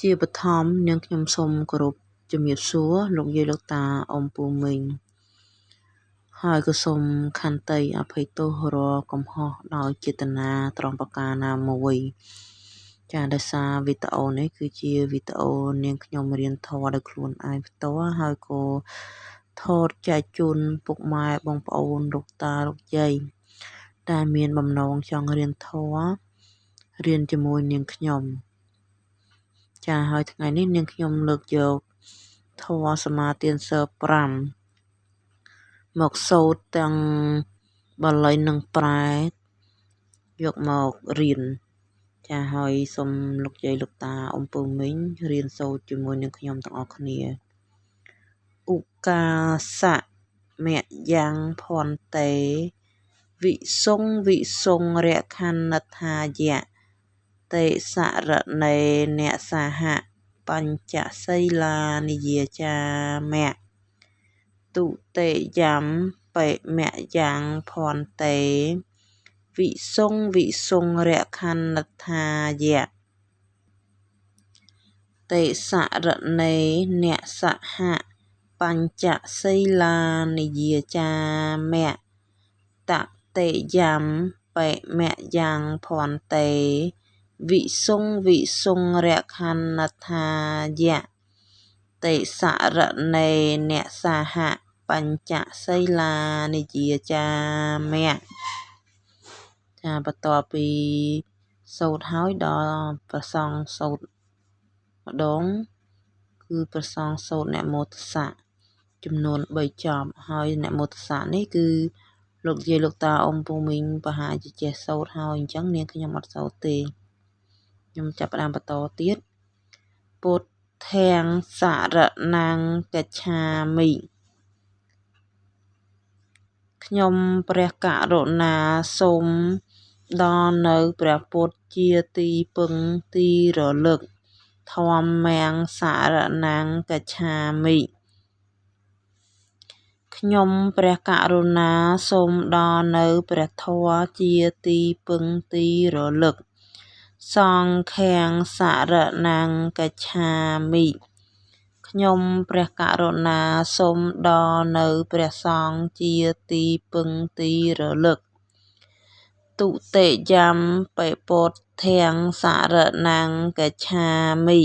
ជាបឋមនាងខ្ញុំសូមគោរពជំរាបសួរលោកយាយលោកតាអ៊ំពូមីងហើយក៏សូមខន្តីអភ័យទោសរាល់កំហុសដោយចេតនាត្រង់ប្រការណាមួយចាដោយសារវីដេអូនេះគឺជាវីដេអូនាងខ្ញុំរៀនធម៌ដោយខ្លួនឯងផ្ទាល់ហើយក៏ថតចែកជូនពុកម៉ែបងប្អូនលោកតាលោកយាយដែលមានបំណងចង់រៀនធម៌រៀនជាមួយនាងខ្ញុំចាហើយថ្ងៃនេះនាងខ្ញុំលើកយកធម៌សមាទានសីល5មកសូត្រទាំងបាលីនិងប្រែយកមករៀនចាហើយសូមលោកយាយលោកតាអ៊ំពូមីងរៀនសូត្រជាមួយនឹងខ្ញុំទាំងអស់គ្នាឧកាសៈមយ៉ាងភន្តេវិសុងរខណដ្ឋាយៈតេសរណេអ្នកសហបញ្ចសីលានិយាចាមៈទុតិយំបិមយ៉ាងភន្តេវិសុងរខណដ្ឋាយៈតេសរណេអ្នកសហបញ្ចសីលានិយាចាមៈតតិយំបិមយ៉ាងភន្តេវិសុងរខណដ្ឋាយៈតេសរណេអ្នកសហបញ្ចសីលានិយាចាមៈចាបន្ទាប់ពីសូត្រហើយដល់ព្រះសង្ឃសូត្រម្ដងគឺព្រះសង្ឃសូត្រនមោទស្សៈចំនួន3ចប់ហើយនមោទស្សៈនេះគឺលោកយាយលោកតាអ៊ំពូមីងប្រហែលជាចេះសូត្រហើយអញ្ចឹងនាងខ្ញុំអត់សូត្រទេខ្ញុំចាប់ផ្ដើមបន្តទៀតពុទ្ធាំងសរណង្កច្ឆាមិខ្ញុំព្រះករុណាសូមដល់នៅព្រះពុទ្ធជាទីពឹងទីរលឹកធម្មំសរណង្កច្ឆាមិខ្ញុំព្រះករុណាសូមដល់នៅព្រះធម៌ជាទីពឹងទីរលឹកសង្ឃាំងសរណង្កច្ឆាមិខ្ញុំព្រះករុណាសូមដល់នៅព្រះសង្ឃជាទីពឹងទីរលឹកទុតិយំបិពុទ្ធាំងសរណង្កច្ឆាមិ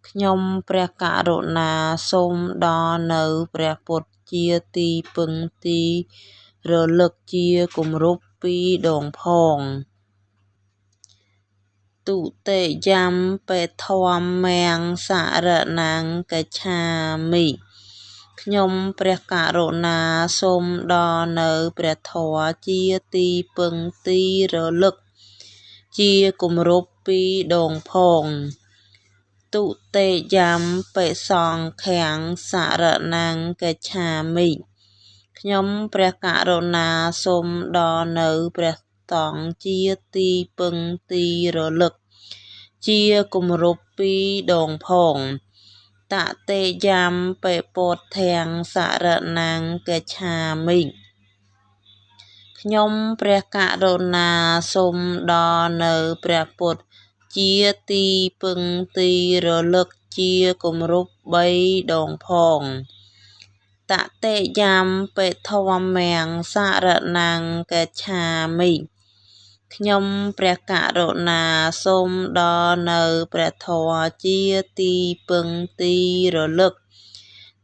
ខ្ញុំព្រះករុណាសូមដល់នៅព្រះពុទ្ធជាទីពឹងទីរលឹកជាគម្រប់2ដងផងទុតិយំបិធម្មំសរណង្កច្ឆាមិខ្ញុំព្រះករុណាសូមដល់នៅព្រះធម៌ជាទីពឹងទីរលឹកជាគម្រប់2ដងផងទុតិយំបិសង្ឃាំងសរណង្កច្ឆាមិខ្ញុំព្រះករុណាសូមដល់នៅព្រះសង្ឃជាទីពឹងទីរលឹកជាគម្រប់2ដងផងតតិយំបិពុទ្ធាំងសរណង្កច្ឆាមិខ្ញុំព្រះករុណាសូមដល់នៅព្រះពុទ្ធជាទីពឹងទីរលឹកជាគម្រប់3ដងផងតតិយំបិធម្មំសរណង្កច្ឆាមិខ្ញុំព្រះករុណាសូមដល់នៅព្រះធម៌ជាទីពឹងទីរលឹក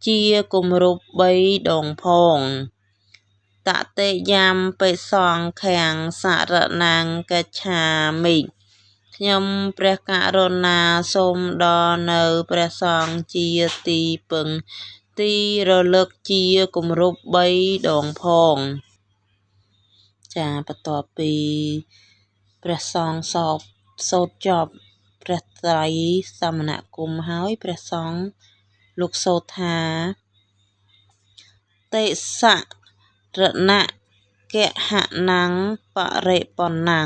ជាគម្រប់3ដងផងតតិយំបិសង្ឃាំងសរណង្កច្ឆាមិខ្ញុំព្រះករុណាសូមដល់នៅព្រះសង្ឃជាទីពឹងទីរលឹកជាគម្រប់3ដងផងចាបន្ទាប់ពីព្រះសង្ឃសូត្រចប់ព្រះត្រៃសមណគមហើយព្រះសង្ឃលោកសូត្រថាតេសរណកហណੰបរិបណ្ណੰ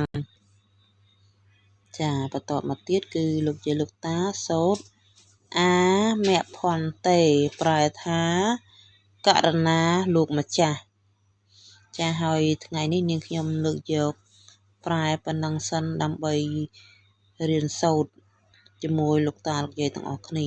ចាបន្ទាប់មកទៀតគឺលោកយាយលោកតាសូត្រអាមភន្តេប្រែថាករណាលោកម្ចាស់ចាហើយថ្ងៃនេះនាងខ្ញុំលើកយកប្រែប៉ុណ្ណឹងសិនដើម្បីរៀនសូត្រ ជាមួយលោកតាលោកយាយទាំងអស់គ្នា